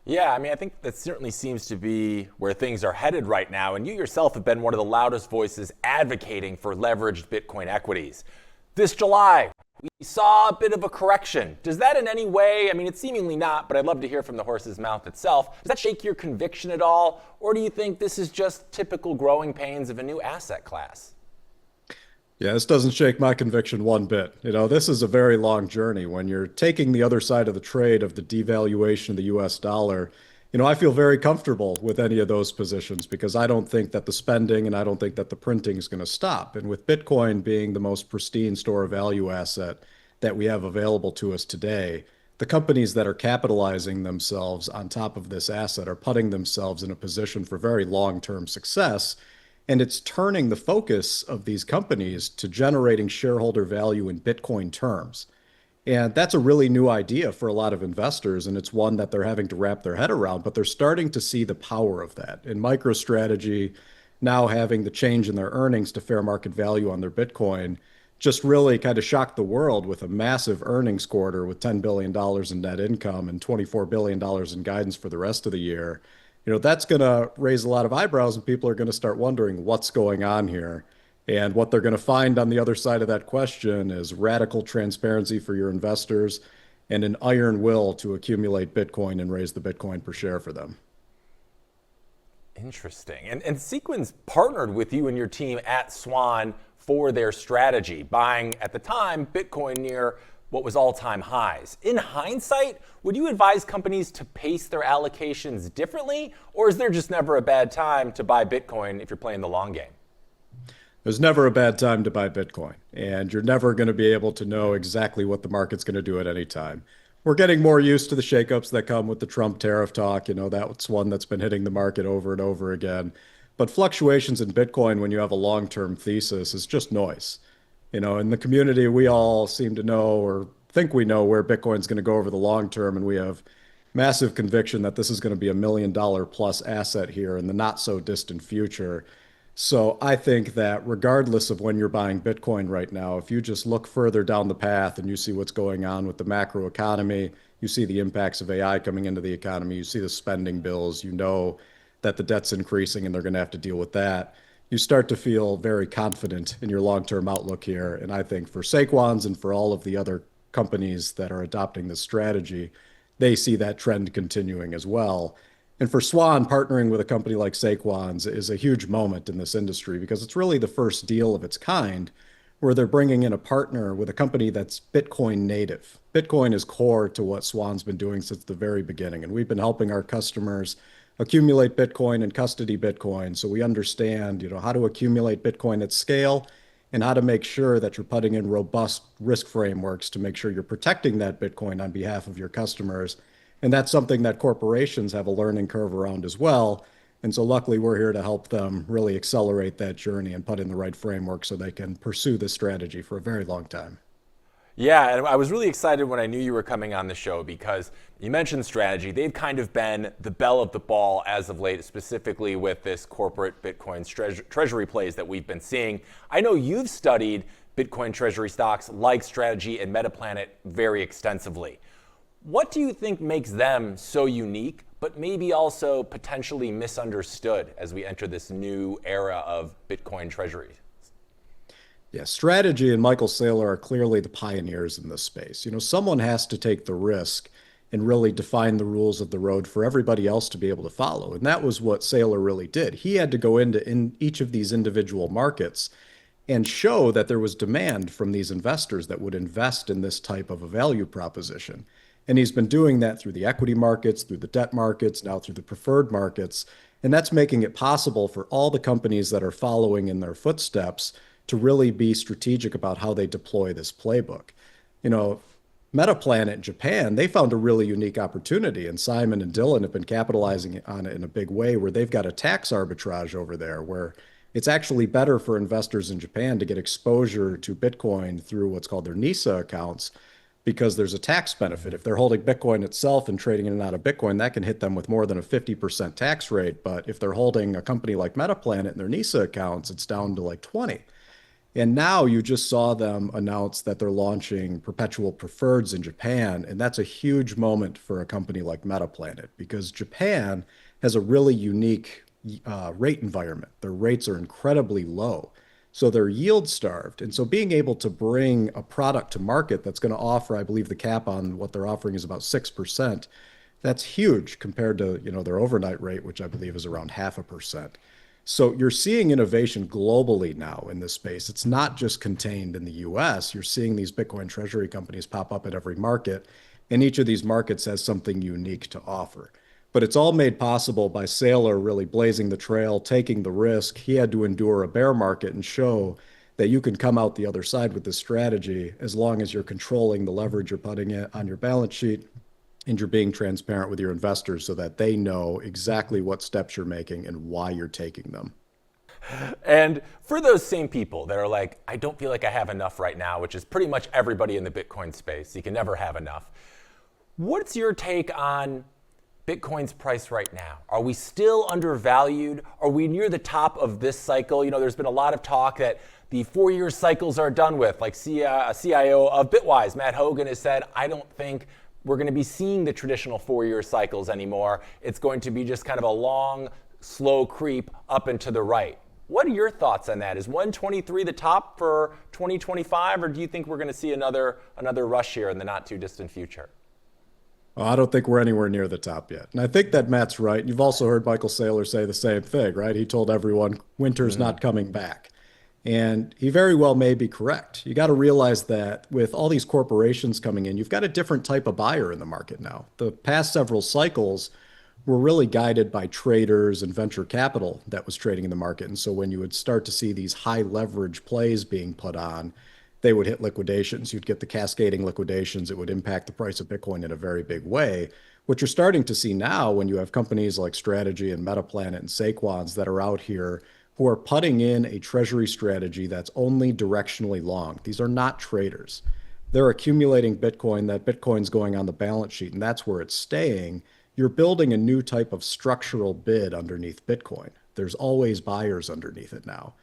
Yeah, I mean, I think that certainly seems to be where things are headed right now. And you yourself have been one of the loudest voices advocating for leveraged Bitcoin equities. This July, we saw a bit of a correction. Does that in any way, I mean, it's seemingly not, but I'd love to hear from the horse's mouth itself. Does that shake your conviction at all? Or do you think this is just typical growing pains of a new asset class? Yeah, this doesn't shake my conviction one bit. This is a very long journey. When you're taking the other side of the trade of the devaluation of the US dollar, I feel very comfortable with any of those positions because I don't think that the spending and I don't think that the printing is going to stop. And with Bitcoin being the most pristine store of value asset that we have available to us today, the companies that are capitalizing themselves on top of this asset are putting themselves in a position for very long-term success. And it's turning the focus of these companies to generating shareholder value in Bitcoin terms. And that's a really new idea for a lot of investors, and it's one that they're having to wrap their head around, but they're starting to see the power of that. And MicroStrategy now having the change in their earnings to fair market value on their Bitcoin just really kind of shocked the world with a massive earnings quarter with $10 billion in net income and $24 billion in guidance for the rest of the year. That's going to raise a lot of eyebrows, and people are going to start wondering what's going on here. And what they're going to find on the other side of that question is radical transparency for your investors and an iron will to accumulate Bitcoin and raise the Bitcoin per share for them. Interesting. And Sequin's partnered with you and your team at Swan for their strategy, buying at the time Bitcoin near what was all-time highs. In hindsight, would you advise companies to pace their allocations differently, or is there just never a bad time to buy Bitcoin if you're playing the long game? There's never a bad time to buy Bitcoin, and you're never going to be able to know exactly what the market's going to do at any time. We're getting more used to the shakeups that come with the Trump tariff talk. That's one that's been hitting the market over and over again. But fluctuations in Bitcoin when you have a long-term thesis is just noise. In the community, we all seem to know or think we know where Bitcoin's going to go over the long term, and we have massive conviction that this is going to be $1 million plus asset here in the not so distant future. So I think that regardless of when you're buying Bitcoin right now, if you just look further down the path and you see what's going on with the macro economy, you see the impacts of AI coming into the economy, you see the spending bills, you know that the debt's increasing and they're going to have to deal with that. You start to feel very confident in your long-term outlook here. And I think for Saquon's and for all of the other companies that are adopting this strategy, they see that trend continuing as well. And for Swan, partnering with a company like Saquon's is a huge moment in this industry because it's really the first deal of its kind where they're bringing in a partner with a company that's Bitcoin native. Bitcoin is core to what Swan's been doing since the very beginning. And we've been helping our customers accumulate Bitcoin and custody Bitcoin. So we understand, how to accumulate Bitcoin at scale and how to make sure that you're putting in robust risk frameworks to make sure you're protecting that Bitcoin on behalf of your customers. And that's something that corporations have a learning curve around as well. And so luckily we're here to help them really accelerate that journey and put in the right framework so they can pursue this strategy for a very long time. Yeah, and I was really excited when I knew you were coming on the show because you mentioned strategy. They've kind of been the belle of the ball as of late, specifically with this corporate Bitcoin treasury plays that we've been seeing. I know you've studied Bitcoin treasury stocks like Strategy and Metaplanet very extensively. What do you think makes them so unique, but maybe also potentially misunderstood as we enter this new era of Bitcoin treasuries? Yeah, Strategy and Michael Saylor are clearly the pioneers in this space. Someone has to take the risk and really define the rules of the road for everybody else to be able to follow. And that was what Saylor really did. He had to go into in each of these individual markets and show that there was demand from these investors that would invest in this type of a value proposition. And he's been doing that through the equity markets, through the debt markets, now through the preferred markets. And that's making it possible for all the companies that are following in their footsteps to really be strategic about how they deploy this playbook. Metaplanet in Japan, they found a really unique opportunity, and Simon and Dylan have been capitalizing on it in a big way where they've got a tax arbitrage over there where it's actually better for investors in Japan to get exposure to Bitcoin through what's called their NISA accounts because there's a tax benefit. If they're holding Bitcoin itself and trading in and out of Bitcoin, that can hit them with more than a 50% tax rate. But if they're holding a company like Metaplanet in their NISA accounts, it's down to like 20. And now you just saw them announce that they're launching perpetual preferreds in Japan. And that's a huge moment for a company like Metaplanet because Japan has a really unique rate environment. Their rates are incredibly low. So they're yield starved. And so being able to bring a product to market that's going to offer, I believe the cap on what they're offering is about 6%. That's huge compared to, their overnight rate, which I believe is around 0.5%. So you're seeing innovation globally now in this space. It's not just contained in the US. You're seeing these Bitcoin treasury companies pop up at every market, and each of these markets has something unique to offer. But it's all made possible by Saylor really blazing the trail, taking the risk. He had to endure a bear market and show that you can come out the other side with this strategy as long as you're controlling the leverage you're putting it on your balance sheet and you're being transparent with your investors so that they know exactly what steps you're making and why you're taking them. And for those same people that are like, I don't feel like I have enough right now, which is pretty much everybody in the Bitcoin space, you can never have enough. What's your take on Bitcoin's price right now? Are we still undervalued? Are we near the top of this cycle? There's been a lot of talk that the 4-year cycles are done with. Like a CIO of Bitwise, Matt Hogan, has said, I don't think we're going to be seeing the traditional 4-year cycles anymore. It's going to be just kind of a long, slow creep up and to the right. What are your thoughts on that? Is 123 the top for 2025, or do you think we're going to see another rush here in the not too distant future? Well, I don't think we're anywhere near the top yet. And I think that Matt's right. You've also heard Michael Saylor say the same thing, right? He told everyone winter's not coming back. And he very well may be correct. You got to realize that with all these corporations coming in, you've got a different type of buyer in the market now. The past several cycles were really guided by traders and venture capital that was trading in the market. And so when you would start to see these high leverage plays being put on, they would hit liquidations. You'd get the cascading liquidations. It would impact the price of Bitcoin in a very big way. What you're starting to see now when you have companies like Strategy and Metaplanet and Saquons that are out here who are putting in a treasury strategy that's only directionally long. These are not traders. They're accumulating Bitcoin. That Bitcoin's going on the balance sheet, and that's where it's staying. You're building a new type of structural bid underneath Bitcoin. There's always buyers underneath it now.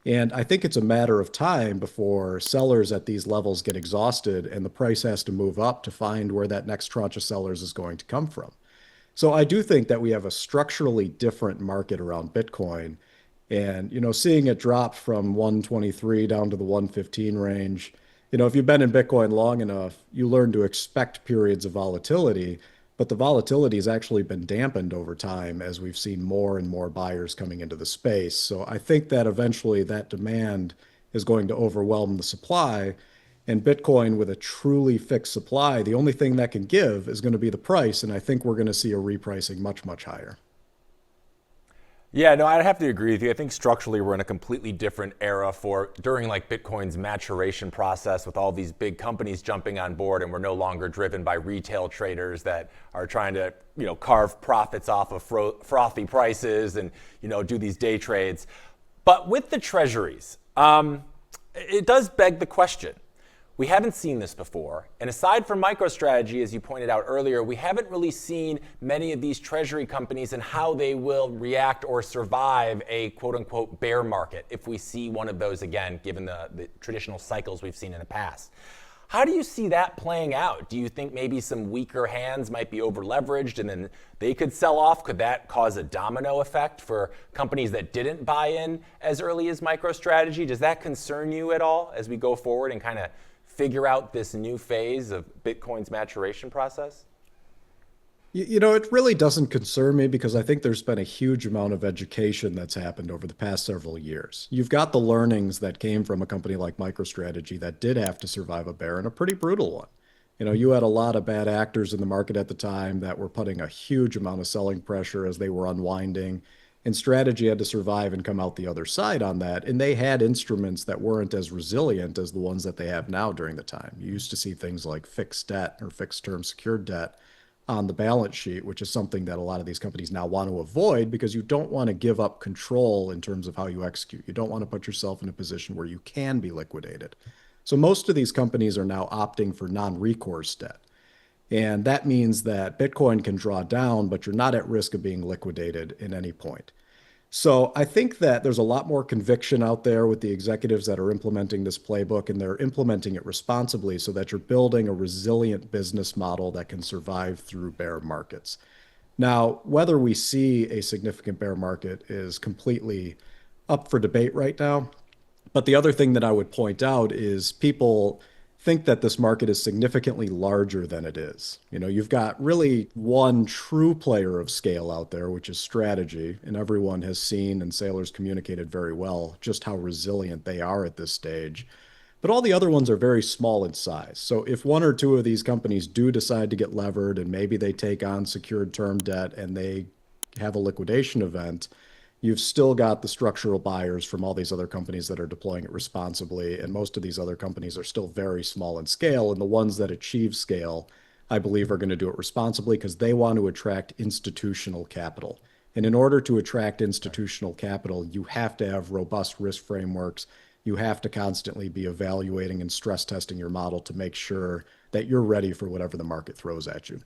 And I think it's a matter of time before sellers at these levels get exhausted and the price has to move up to find where that next tranche of sellers is going to come from. So I do think that we have a structurally different market around Bitcoin. And, seeing it drop from 123 down to the 115 range, if you've been in Bitcoin long enough, you learn to expect periods of volatility, but the volatility has actually been dampened over time as we've seen more and more buyers coming into the space. So I think that eventually that demand is going to overwhelm the supply. And Bitcoin with a truly fixed supply, the only thing that can give is going to be the price. And I think we're going to see a repricing much, much higher. Yeah, no, I'd have to agree with you. I think structurally we're in a completely different era during like Bitcoin's maturation process with all these big companies jumping on board, and we're no longer driven by retail traders that are trying to, carve profits off of frothy prices and, do these day trades. But with the treasuries, it does beg the question. We haven't seen this before. And aside from MicroStrategy, as you pointed out earlier, we haven't really seen many of these treasury companies and how they will react or survive a quote unquote bear market if we see one of those again, given the traditional cycles we've seen in the past. How do you see that playing out? Do you think maybe some weaker hands might be over leveraged and then they could sell off? Could that cause a domino effect for companies that didn't buy in as early as MicroStrategy? Does that concern you at all as we go forward and kind of figure out this new phase of Bitcoin's maturation process? It really doesn't concern me because I think there's been a huge amount of education that's happened over the past several years. You've got the learnings that came from a company like MicroStrategy that did have to survive a bear and a pretty brutal one. You had a lot of bad actors in the market at the time that were putting a huge amount of selling pressure as they were unwinding. And Strategy had to survive and come out the other side on that. And they had instruments that weren't as resilient as the ones that they have now during the time. You used to see things like fixed debt or fixed term secured debt on the balance sheet, which is something that a lot of these companies now want to avoid because you don't want to give up control in terms of how you execute. You don't want to put yourself in a position where you can be liquidated. So most of these companies are now opting for non-recourse debt. And that means that Bitcoin can draw down, but you're not at risk of being liquidated at any point. So I think that there's a lot more conviction out there with the executives that are implementing this playbook, and they're implementing it responsibly so that you're building a resilient business model that can survive through bear markets. Now, whether we see a significant bear market is completely up for debate right now. But the other thing that I would point out is people think that this market is significantly larger than it is. You know, you've got really one true player of scale out there, which is strategy, and everyone has seen and Saylor's communicated very well just how resilient they are at this stage. But all the other ones are very small in size. So if one or two of these companies do decide to get levered and maybe they take on secured term debt and they have a liquidation event, you've still got the structural buyers from all these other companies that are deploying it responsibly. And most of these other companies are still very small in scale. And the ones that achieve scale, I believe, are going to do it responsibly because they want to attract institutional capital. And in order to attract institutional capital, you have to have robust risk frameworks. You have to constantly be evaluating and stress testing your model to make sure that you're ready for whatever the market throws at you.